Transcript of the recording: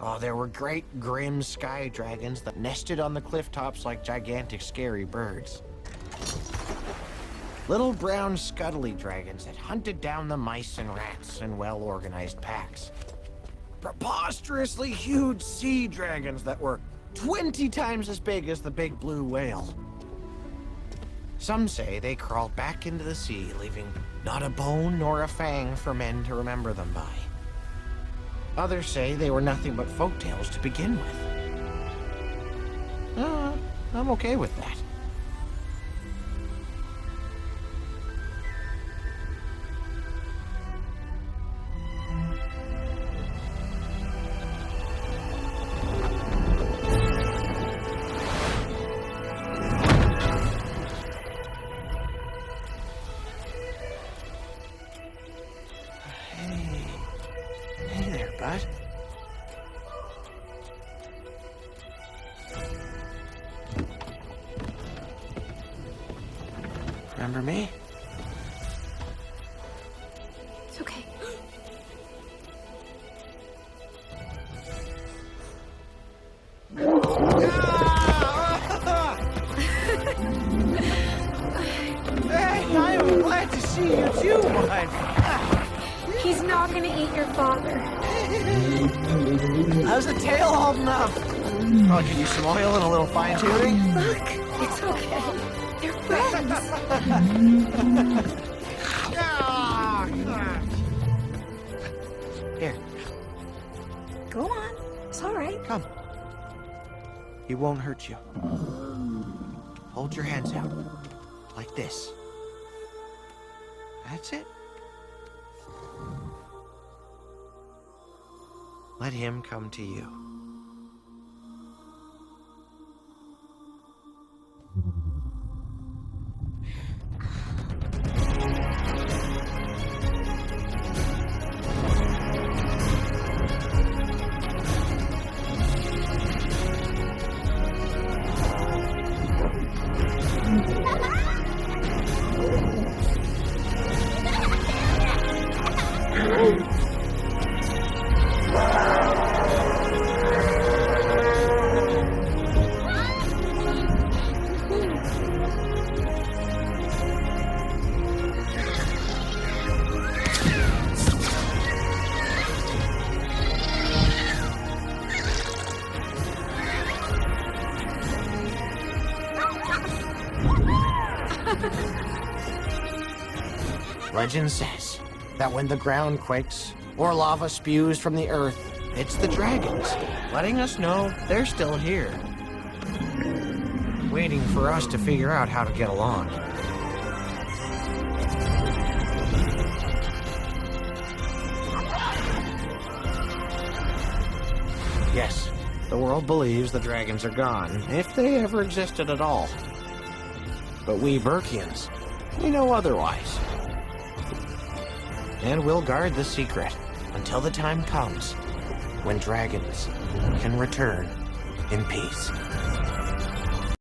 Oh, there were great, grim sky dragons that nested on the cliff tops like gigantic, scary birds. Little brown scuttly dragons that hunted down the mice and rats in well-organized packs. Preposterously huge sea dragons that were 20 times as big as the big blue whale. Some say they crawled back into the sea, leaving not a bone nor a fang for men to remember them by. Others say they were nothing but folktales to begin with. I'm okay with that. Hey there, bud. Remember me? It's okay. Hey, I am glad to see you too, bud. He's not gonna eat your father. How's the tail holding up? Oh, could use some oil and a little fine tuning? Look, it's okay. They're friends. Here, Go on. It's all right. come. He won't hurt you. Hold your hands out. Like this. That's it. Let him come to you. Legend says that when the ground quakes or lava spews from the earth, it's the dragons, letting us know they're still here, waiting for us to figure out how to get along. Yes, the world believes the dragons are gone, if they ever existed at all. But we Burkians, we know otherwise. And we'll guard the secret until the time comes when dragons can return in peace.